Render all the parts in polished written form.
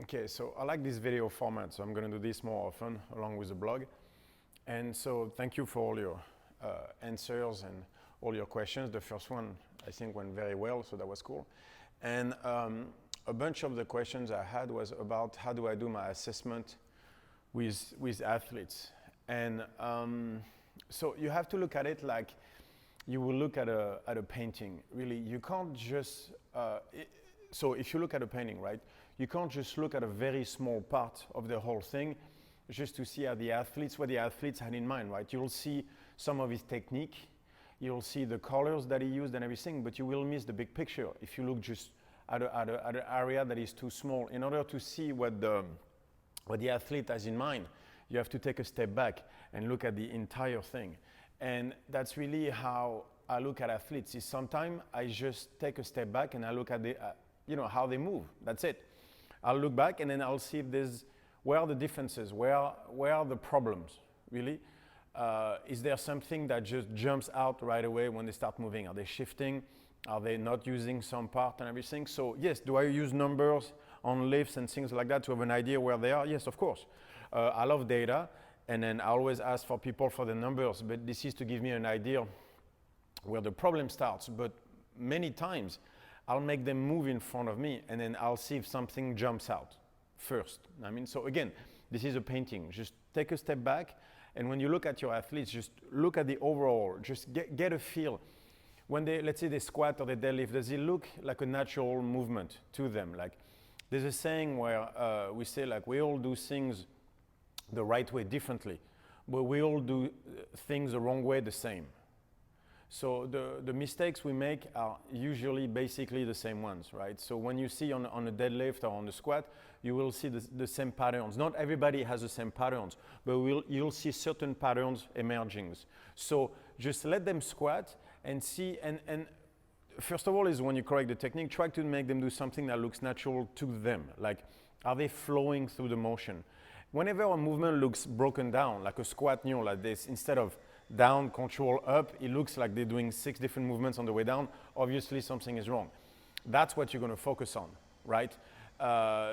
Okay, so I like this video format, so I'm going to do this more often along with the blog. And so thank you for all your answers and all your questions. The first one, I think, went very well, so that was cool. And a bunch of the questions I had was about how do I do my assessment with athletes. And so you have to look at it like you will look at a painting. Really, you can't just, so if you look at a painting, right, you can't just look at a very small part of the whole thing just to see how what the athletes had in mind, right? You'll see some of his technique, you'll see the colors that he used and everything, but you will miss the big picture if you look just at an area that is too small. In order to see what the athlete has in mind, you have to take a step back and look at the entire thing. And that's really how I look at athletes. Is sometimes I just take a step back and I look at how they move. That's it. I'll look back and then I'll see if where are the differences, where are the problems, really? Is there something that just jumps out right away when they start moving? Are they shifting? Are they not using some part and everything? So yes, do I use numbers on lifts and things like that to have an idea where they are? Yes, of course. I love data, and then I always ask for people for the numbers, but this is to give me an idea where the problem starts. But many times, I'll make them move in front of me, and then I'll see if something jumps out first. I mean, so again, this is a painting. Just take a step back, and when you look at your athletes, just look at the overall. Just get a feel. When let's say they squat or they deadlift, does it look like a natural movement to them? Like, there's a saying where we say, like, we all do things the right way differently, but we all do things the wrong way the same. So the mistakes we make are usually basically the same ones, right? So when you see on a deadlift or on the squat, you will see the same patterns. Not everybody has the same patterns, but you'll see certain patterns emerging. So just let them squat and see, and first of all is when you correct the technique, try to make them do something that looks natural to them. Like, are they flowing through the motion? Whenever a movement looks broken down, like a squat like this, instead of down, control, up, it looks like they're doing 6 different movements on the way down. Obviously, something is wrong. That's what you're going to focus on, right?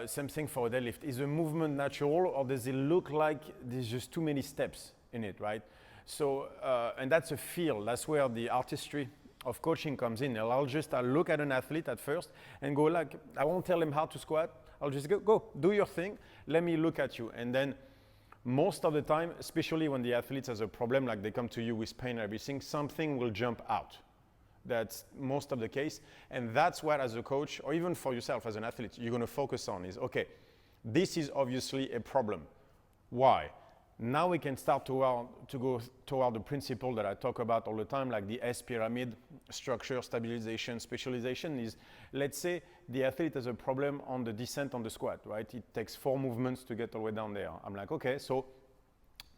Same thing for a deadlift. Is the movement natural, or does it look like there's just too many steps in it, right? So, and that's a feel. That's where the artistry of coaching comes in. I'll look at an athlete at first and go like, I won't tell him how to squat. I'll just go, do your thing. Let me look at you. And then most of the time, especially when the athlete has a problem, like they come to you with pain and everything, something will jump out. That's most of the case. And that's what, as a coach, or even for yourself as an athlete, you're going to focus on is, okay, this is obviously a problem. Why? Now we can start to go toward the principle that I talk about all the time, like the S pyramid, structure, stabilization, specialization is, let's say the athlete has a problem on the descent on the squat, right? It takes 4 movements to get all the way down there. I'm like, okay, so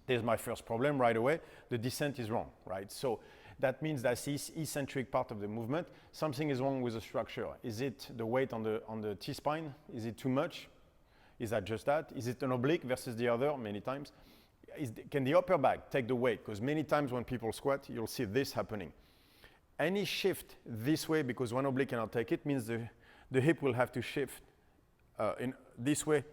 there's my first problem right away. The descent is wrong, right? So that means that's this eccentric part of the movement. Something is wrong with the structure. Is it the weight on the T-spine? Is it too much? Is that just that? Is it an oblique versus the other? Many times. Can the upper back take the weight? Because many times when people squat, you'll see this happening. Any shift this way, because one oblique cannot take it, means the hip will have to shift in this way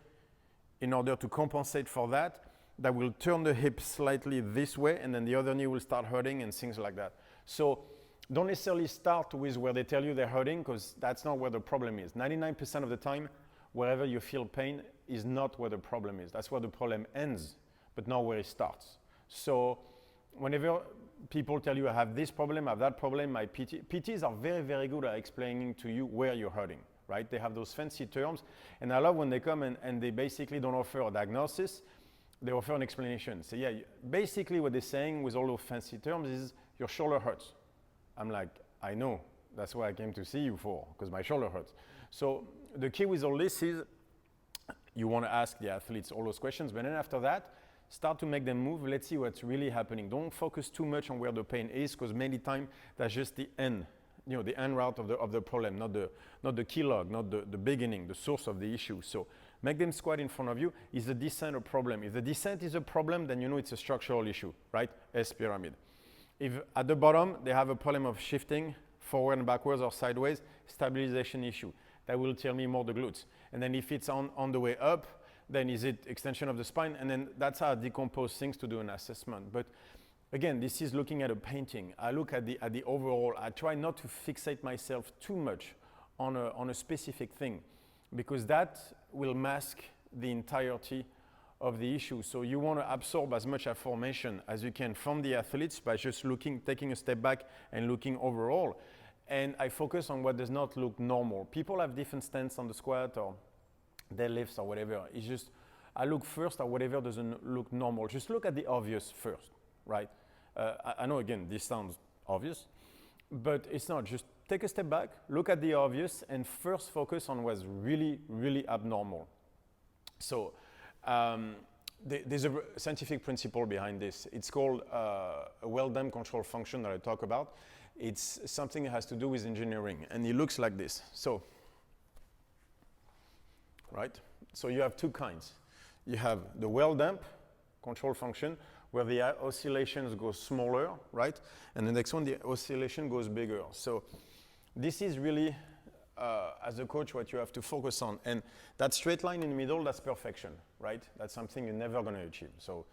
in order to compensate for that. That will turn the hip slightly this way, and then the other knee will start hurting and things like that. So don't necessarily start with where they tell you they're hurting, because that's not where the problem is. 99% of the time, wherever you feel pain is not where the problem is. That's where the problem ends, but not where it starts. So whenever people tell you I have this problem, I have that problem, my PTs are very, very good at explaining to you where you're hurting, right? They have those fancy terms, and I love when they come and they basically don't offer a diagnosis, they offer an explanation. So yeah, basically what they're saying with all those fancy terms is your shoulder hurts. I'm like, I know, that's what I came to see you for, because my shoulder hurts. So the key with all this is you want to ask the athletes all those questions, but then after that, start to make them move. Let's see what's really happening. Don't focus too much on where the pain is, because many times that's just the end, the end route of the problem, not the key log, not the beginning, the source of the issue. So make them squat in front of you. Is the descent a problem? If the descent is a problem, then you know it's a structural issue, right? S pyramid. If at the bottom they have a problem of shifting forward and backwards or sideways, stabilization issue. that will tell me more the glutes. And then if it's on the way up, then is it extension of the spine? And then that's how I decompose things to do an assessment. But again, this is looking at a painting. I look at the overall. I try not to fixate myself too much on a specific thing, because that will mask the entirety of the issue. So you want to absorb as much information as you can from the athletes by just taking a step back and looking overall. And I focus on what does not look normal. People have different stance on the squat or deadlifts or whatever. It's just, I look first at whatever doesn't look normal. Just look at the obvious first, right? I know, again, this sounds obvious, but it's not. Just take a step back, look at the obvious, and first focus on what's really, really abnormal. So there's a scientific principle behind this. It's called a well-done control function that I talk about. It's something that has to do with engineering, and it looks like this. So, right? So you have two kinds. You have the well-damp control function, where the oscillations go smaller, right? And the next one, the oscillation goes bigger. So this is really, as a coach, what you have to focus on. And that straight line in the middle, that's perfection, right? That's something you're never going to achieve. So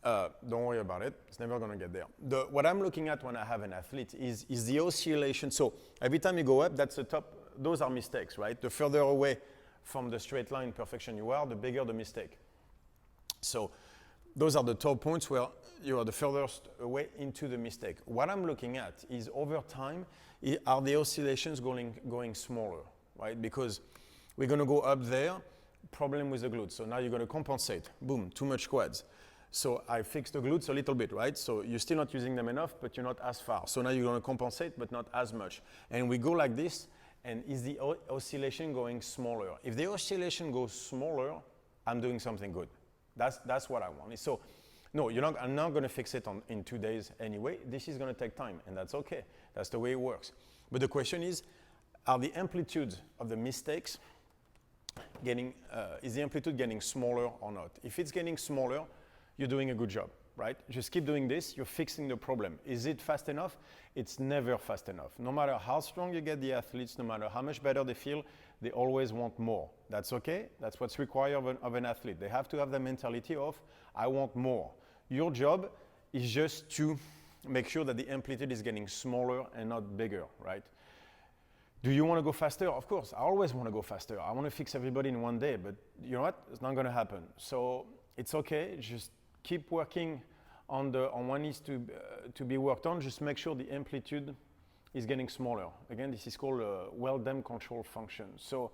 don't worry about it. It's never going to get there. What I'm looking at when I have an athlete is the oscillation. So every time you go up, that's the top. Those are mistakes, right? The further away from the straight line perfection you are, the bigger the mistake. So those are the top points where you are the furthest away into the mistake. What I'm looking at is over time, are the oscillations going smaller, right? Because we're going to go up there, problem with the glutes. So now you're going to compensate. Boom, too much quads. So I fix the glutes a little bit, right? So you're still not using them enough, but you're not as far. So now you're going to compensate, but not as much. And we go like this, and is the oscillation going smaller? If the oscillation goes smaller, I'm doing something good. That's what I want. So, no, I'm not going to fix it in 2 days anyway. This is going to take time, and that's okay. That's the way it works. But the question is, are the amplitudes of the mistakes is the amplitude getting smaller or not? If it's getting smaller, you're doing a good job, right? Just keep doing this. You're fixing the problem. Is it fast enough? It's never fast enough. No matter how strong you get the athletes, no matter how much better they feel, they always want more. That's okay. That's what's required of an athlete. They have to have the mentality of, I want more. Your job is just to make sure that the amplitude is getting smaller and not bigger, right? Do you want to go faster? Of course, I always want to go faster. I want to fix everybody in one day, but you know what? It's not going to happen. So it's okay. Just keep working on what needs to be worked on. Just make sure the amplitude is getting smaller. Again, this is called a well-damp control function. So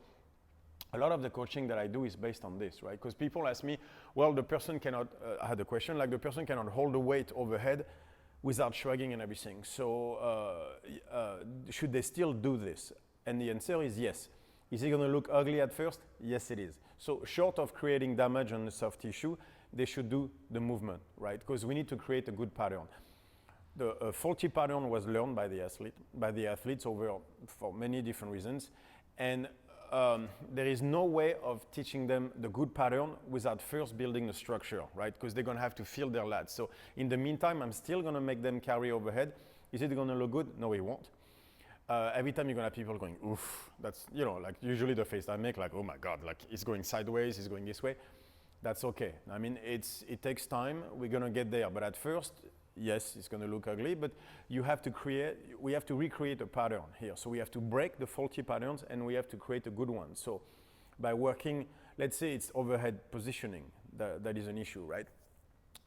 a lot of the coaching that I do is based on this, right? Because people ask me, well, the person cannot, I had a question, like the person cannot hold the weight overhead without shrugging and everything. So should they still do this? And the answer is yes. Is it going to look ugly at first? Yes, it is. So short of creating damage on the soft tissue, they should do the movement, right? Because we need to create a good pattern. The faulty pattern was learned by the athletes for many different reasons, and there is no way of teaching them the good pattern without first building the structure, right? Because they're going to have to feel their lats. So in the meantime, I'm still going to make them carry overhead. Is it going to look good? No, it won't. Every time you're going to have people going, oof, that's, like usually the face I make, like, oh my God, like it's going sideways, it's going this way. That's okay. I mean, it takes time. We're going to get there. But at first, yes, it's going to look ugly, but we have to recreate a pattern here. So we have to break the faulty patterns and we have to create a good one. So by working, let's say it's overhead positioning, that is an issue, right?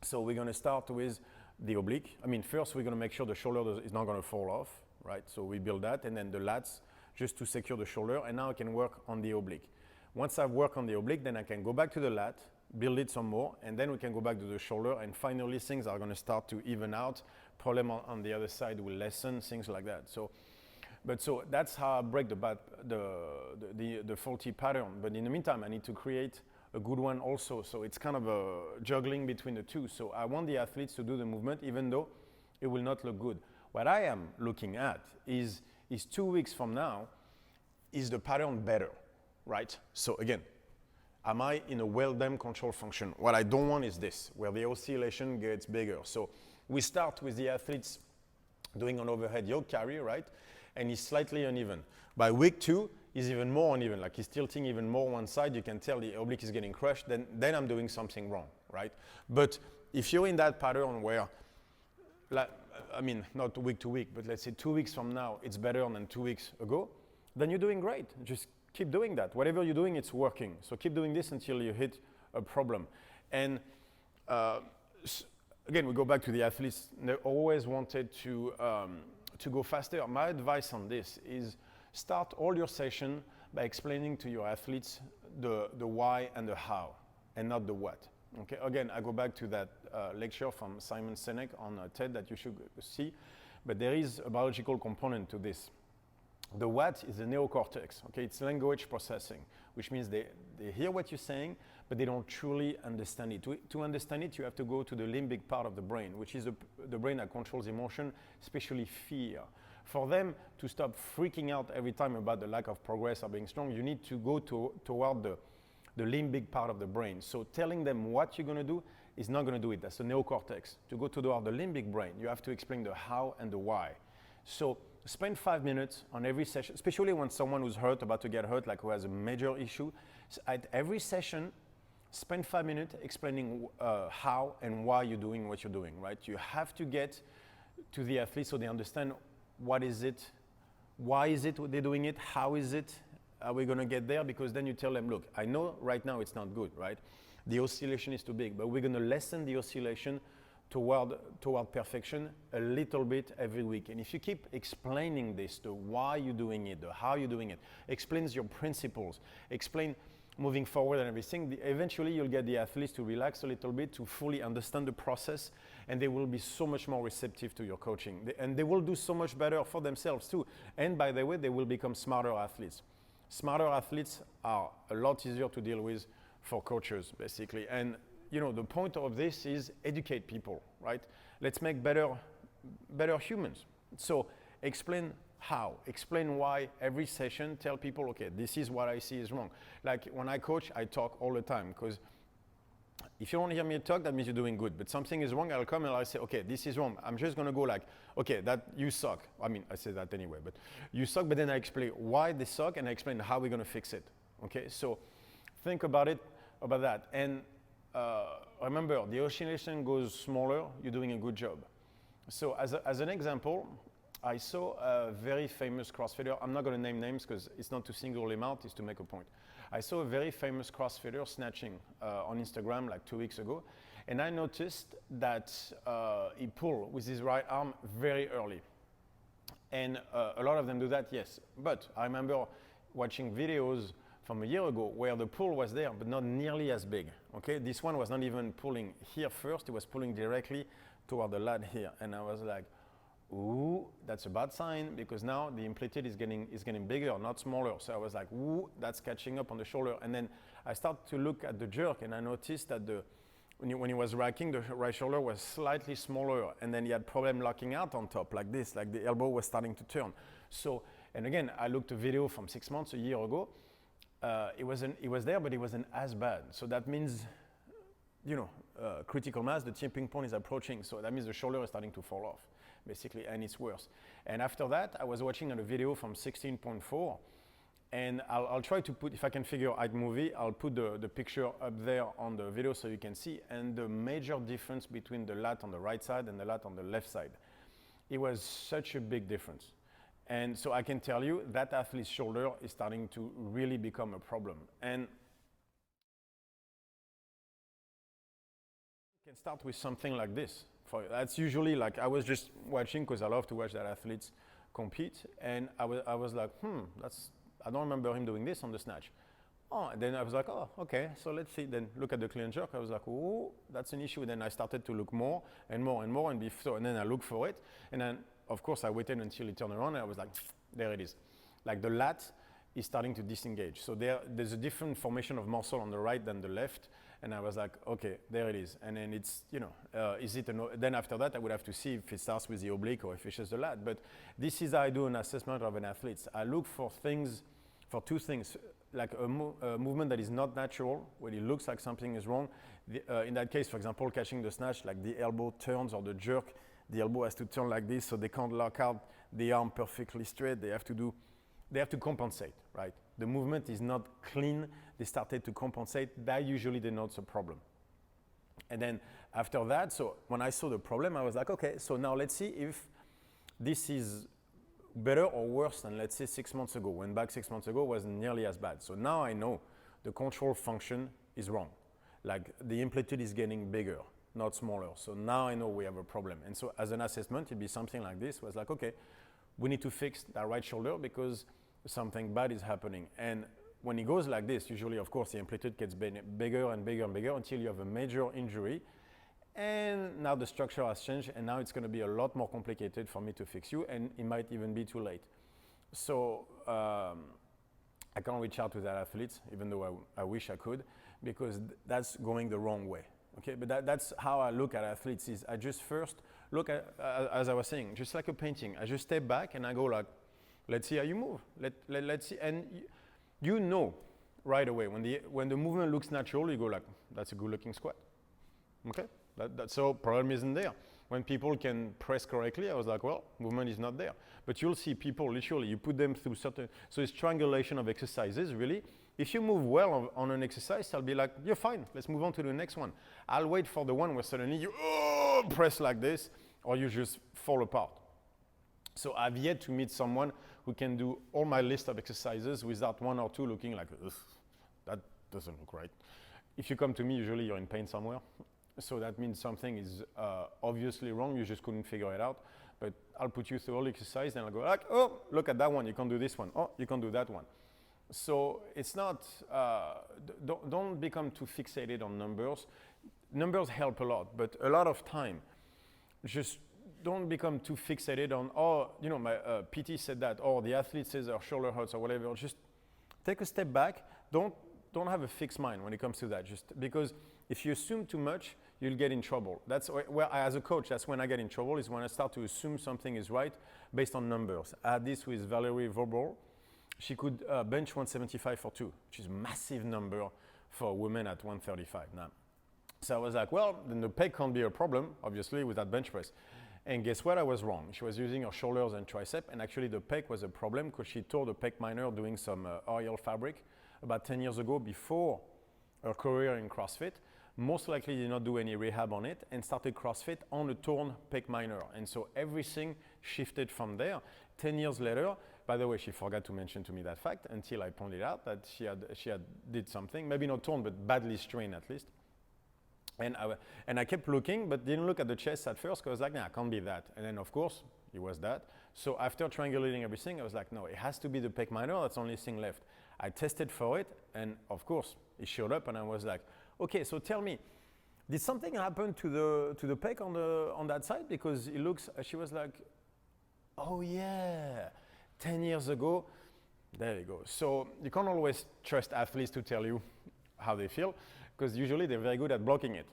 So we're going to start with the oblique. I mean, first we're going to make sure the shoulder is not going to fall off, right? So we build that, and then the lats just to secure the shoulder, and now I can work on the oblique. Once I've worked on the oblique, then I can go back to the lat, build it some more, and then we can go back to the shoulder, and finally things are going to start to even out. Problem on the other side will lessen, things like that. So that's how I break the faulty pattern. But in the meantime, I need to create a good one also. So it's kind of a juggling between the two. So I want the athletes to do the movement, even though it will not look good. What I am looking at is 2 weeks from now, is the pattern better, right? So again, am I in a well-damp control function? What I don't want is this, where the oscillation gets bigger. So we start with the athletes doing an overhead yoke carry, right? And it's slightly uneven. By week 2, is even more uneven, like he's tilting even more one side, you can tell the oblique is getting crushed, then I'm doing something wrong, right? But if you're in that pattern where, like, I mean, not week to week, but let's say 2 weeks from now, it's better than 2 weeks ago, then you're doing great. Just keep doing that. Whatever you're doing, it's working. So keep doing this until you hit a problem. And again, we go back to the athletes. They always wanted to go faster. My advice on this is start all your session by explaining to your athletes the why and the how, and not the what. Okay. Again, I go back to that lecture from Simon Sinek on TED that you should see, but there is a biological component to this. The what is the neocortex. Okay, it's language processing, which means they hear what you're saying, but they don't truly understand it. To understand it, you have to go to the limbic part of the brain, which is the brain that controls emotion, especially fear. For them to stop freaking out every time about the lack of progress or being strong, you need to go toward the limbic part of the brain. So telling them what you're going to do is not going to do it. That's the neocortex. To go toward the limbic brain, you have to explain the how and the why. So spend 5 minutes on every session, especially when someone who's hurt, about to get hurt, like who has a major issue. So at every session, spend 5 minutes explaining how and why you're doing what you're doing, right? You have to get to the athletes so they understand what is it, why is it they're doing it, how is it, are we going to get there? Because then you tell them, look, I know right now it's not good, right? The oscillation is too big, but we're going to lessen the oscillation toward perfection a little bit every week. And if you keep explaining this, the why you're doing it, the how you're doing it, explains your principles, explain moving forward and everything, eventually you'll get the athletes to relax a little bit, to fully understand the process, and they will be so much more receptive to your coaching. And they will do so much better for themselves too. And by the way, they will become smarter athletes. Smarter athletes are a lot easier to deal with for coaches, basically. And you know, the point of this is educate people, right? Let's make better humans. So explain how, explain why every session, tell people, okay, this is what I see is wrong. Like when I coach, I talk all the time, because if you don't hear me talk, that means you're doing good. But something is wrong, I'll come and I'll say, okay, this is wrong. I'm just gonna go like, okay, that you suck. I mean, I say that anyway, but you suck, but then I explain why they suck and I explain how we're gonna fix it. Okay, so think about that. And remember, the oscillation goes smaller, you're doing a good job. So as an example, I saw a very famous CrossFitter. I'm not going to name names because it's not to single him out, it's to make a point. I saw a very famous CrossFitter snatching on Instagram like 2 weeks ago, and I noticed that he pulled with his right arm very early. And a lot of them do that, yes. But I remember watching videos from a year ago where the pull was there, but not nearly as big. Okay, this one was not even pulling here first; it was pulling directly toward the lat here, and I was like, "Ooh, that's a bad sign because now the implicit is getting bigger, not smaller." So I was like, "Ooh, that's catching up on the shoulder." And then I started to look at the jerk, and I noticed that when he was racking, the right shoulder was slightly smaller, and then he had problem locking out on top like this, like the elbow was starting to turn. So, and again, I looked at a video from 6 months, a year ago. It was there, but it wasn't as bad. So that means, you know, critical mass, the tipping point is approaching. So that means the shoulder is starting to fall off, basically, and it's worse. And after that, I was watching a video from 16.4, and I'll try to put, if I can figure out movie, I'll put the picture up there on the video so you can see. And the major difference between the lat on the right side and the lat on the left side, it was such a big difference. And so I can tell you that athlete's shoulder is starting to really become a problem. And you can start with something like this. That's usually like, I was just watching because I love to watch that athletes compete. And I was like, I don't remember him doing this on the snatch. Oh, and then I was like, oh, okay, so let's see. Then look at the clean and jerk. I was like, oh, that's an issue. Then I started to look more and more and more, and then I looked for it. And then, of course, I waited until it turned around, and I was like, there it is. Like the lat is starting to disengage. So there's a different formation of muscle on the right than the left. And I was like, okay, there it is. And then it's, you know, then after that, I would have to see if it starts with the oblique or if it's just the lat. But this is how I do an assessment of an athlete. I look for two things, like a movement that is not natural, when it looks like something is wrong. In that case, for example, catching the snatch, like the elbow turns or the jerk, the elbow has to turn like this, so they can't lock out the arm perfectly straight. They have to compensate, right? The movement is not clean. They started to compensate. That usually denotes a problem. And then after that, so when I saw the problem, I was like, okay, so now let's see if this is better or worse than, let's say, 6 months ago, when back 6 months ago wasn't nearly as bad. So now I know the control function is wrong. Like the amplitude is getting bigger, not smaller. So now I know we have a problem. And so as an assessment, it'd be something like this. It was like, okay, we need to fix that right shoulder because something bad is happening. And when it goes like this, usually, of course, the amplitude gets bigger and bigger and bigger until you have a major injury. And now the structure has changed, and now it's going to be a lot more complicated for me to fix you, and it might even be too late. So I can't reach out to that athlete, even though I wish I could, because that's going the wrong way. Okay, but that's how I look at athletes. Is I just first look at, as I was saying, just like a painting. I just step back and I go like, let's see how you move. Let's see, and you know right away when the movement looks natural, you go like, that's a good-looking squat. Okay. So problem isn't there. When people can press correctly, I was like, well, movement is not there. But you'll see people literally, you put them through certain, so it's triangulation of exercises really. If you move well on an exercise, I'll be like, you're fine, let's move on to the next one. I'll wait for the one where suddenly you press like this, or you just fall apart. So I've yet to meet someone who can do all my list of exercises without one or two looking like, that doesn't look right. If you come to me, usually you're in pain somewhere. So that means something is obviously wrong, you just couldn't figure it out. But I'll put you through all the exercise and I'll go like, oh, look at that one, you can't do this one. Oh, you can't do that one. So it's not, don't become too fixated on numbers. Numbers help a lot, but a lot of time, just don't become too fixated on, oh, you know, my PT said that, or the athlete says our shoulder hurts or whatever. Just take a step back. Don't have a fixed mind when it comes to that, just because if you assume too much, you'll get in trouble. That's where, as a coach, that's when I get in trouble, is when I start to assume something is right based on numbers. I had this with Valerie Verbal. She could bench 175 for 2, which is a massive number for a woman at 135 now. So I was like, well, then the pec can't be a problem, obviously, with that bench press. And guess what? I was wrong. She was using her shoulders and tricep, and actually the pec was a problem because she tore the pec minor doing some oil fabric about 10 years ago before her career in CrossFit. Most likely did not do any rehab on it and started CrossFit on a torn pec minor. And so everything shifted from there. 10 years later, by the way, she forgot to mention to me that fact until I pointed out that she had did something, maybe not torn, but badly strained at least. And I kept looking, but didn't look at the chest at first because I was like, nah, it can't be that. And then of course, it was that. So after triangulating everything, I was like, no, it has to be the pec minor, that's the only thing left. I tested for it, and of course, it showed up, and I was like, okay, so tell me, did something happen to the pec on that side? Because it looks, she was like, oh yeah, 10 years ago, there you go. So you can't always trust athletes to tell you how they feel, because usually they're very good at blocking it.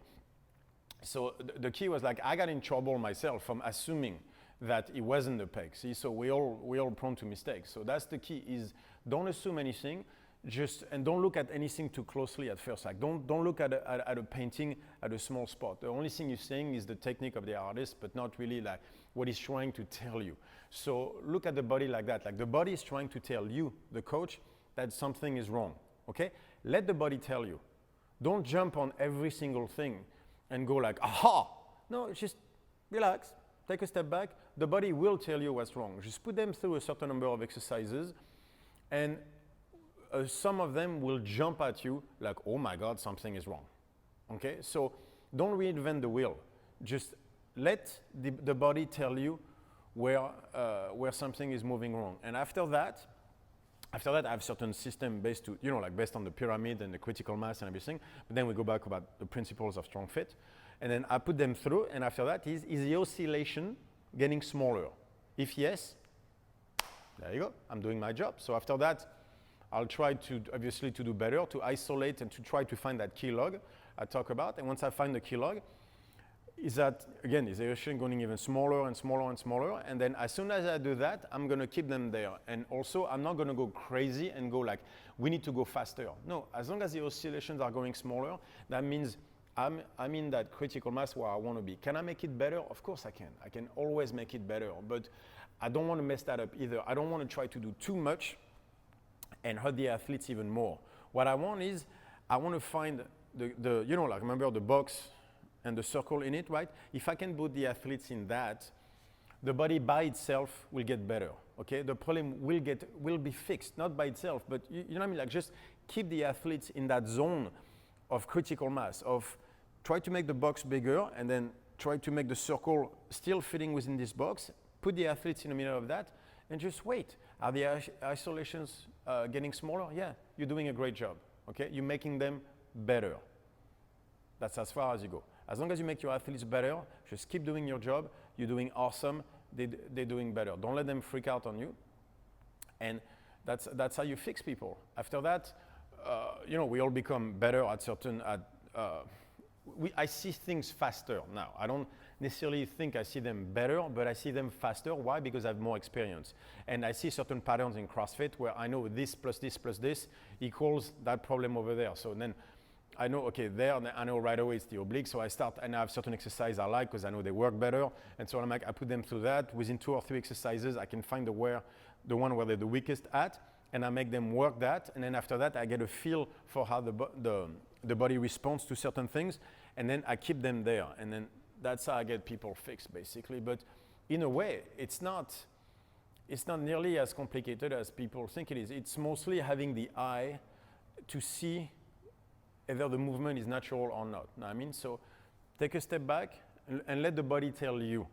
So the key was like, I got in trouble myself from assuming that it wasn't the pec. See, so we all prone to mistakes. So that's the key, is don't assume anything. And don't look at anything too closely at first. Like don't look at a painting at a small spot. The only thing you're seeing is the technique of the artist, but not really like what he's trying to tell you. So look at the body like that. Like the body is trying to tell you, the coach, that something is wrong. Okay? Let the body tell you. Don't jump on every single thing and go like, aha! No, just relax. Take a step back. The body will tell you what's wrong. Just put them through a certain number of exercises, and some of them will jump at you like, oh my God, something is wrong. Okay, so don't reinvent the wheel. Just let the body tell you where something is moving wrong. And after that, I have certain system based to, based on the pyramid and the critical mass and everything. But then we go back about the principles of Strongfit. And then I put them through, and after that is the oscillation getting smaller? If yes, there you go, I'm doing my job. So after that, I'll try to, obviously, to do better, to isolate and to try to find that key log I talk about. And once I find the key log, is the oscillation going even smaller and smaller and smaller. And then as soon as I do that, I'm going to keep them there. And also, I'm not going to go crazy and go like, we need to go faster. No, as long as the oscillations are going smaller, that means I'm in that critical mass where I want to be. Can I make it better? Of course I can. I can always make it better. But I don't want to mess that up either. I don't want to try to do too much and hurt the athletes even more. What I want is, I want to find the you know, like remember the box and the circle in it, right? If I can put the athletes in that, the body by itself will get better, okay? The problem will be fixed, not by itself, but you know what I mean? Like just keep the athletes in that zone of critical mass, of try to make the box bigger and then try to make the circle still fitting within this box, put the athletes in the middle of that, and just wait. Are the isolations getting smaller? Yeah, you're doing a great job, okay? You're making them better. That's as far as you go. As long as you make your athletes better, just keep doing your job. You're doing awesome. They're doing better. Don't let them freak out on you. And that's how you fix people. After that, you know, we all become better at certain, I see things faster now. I don't necessarily think I see them better, but I see them faster. Why? Because I have more experience. And I see certain patterns in CrossFit where I know this plus this plus this equals that problem over there. So then I know, okay, there, I know right away it's the oblique, so I start, and I have certain exercises I like because I know they work better, and so I put them through that. Within 2 or 3 exercises, I can find the one where they're the weakest at, and I make them work that, and then after that, I get a feel for how the body responds to certain things, and then I keep them there, and then that's how I get people fixed, basically. But in a way, it's not nearly as complicated as people think it is. It's mostly having the eye to see either the movement is natural or not. Know what I mean? So take a step back and let the body tell you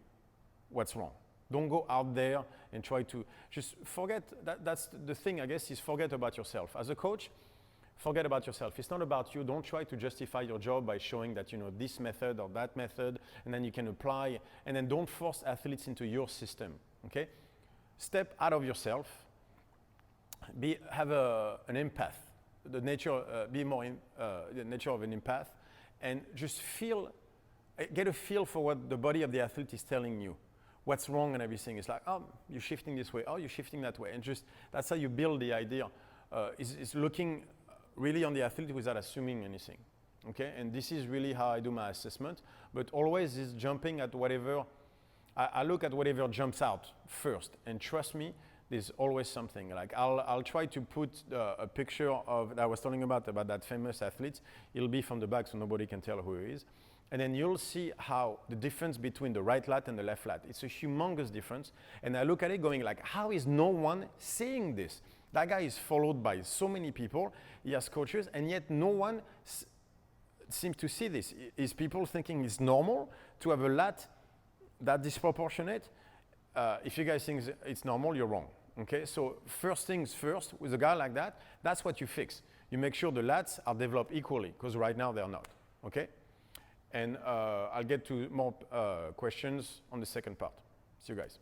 what's wrong. Don't go out there and try to just forget. That's the thing, I guess, is forget about yourself. As a coach, forget about yourself. It's not about you. Don't try to justify your job by showing that you know this method or that method, and then you can apply. And then don't force athletes into your system. Okay? Step out of yourself. Have an empath. The nature, be more in the nature of an empath, and just get a feel for what the body of the athlete is telling you, what's wrong and everything. It's like, oh, you're shifting this way, oh, you're shifting that way, and just that's how you build the idea. Is looking really on the athlete without assuming anything, okay? And this is really how I do my assessment, but always is jumping at whatever, I look at whatever jumps out first, and trust me, there's always something. Like I'll try to put a picture of that I was talking about that famous athlete. It'll be from the back so nobody can tell who he is. And then you'll see how the difference between the right lat and the left lat. It's a humongous difference. And I look at it going like, how is no one seeing this? That guy is followed by so many people. He has coaches, and yet no one seems to see this. Is people thinking it's normal to have a lat that disproportionate? If you guys think it's normal, you're wrong. Okay, so first things first, with a guy like that, that's what you fix. You make sure the lats are developed equally, because right now they're not. Okay, and I'll get to more questions on the second part. See you guys.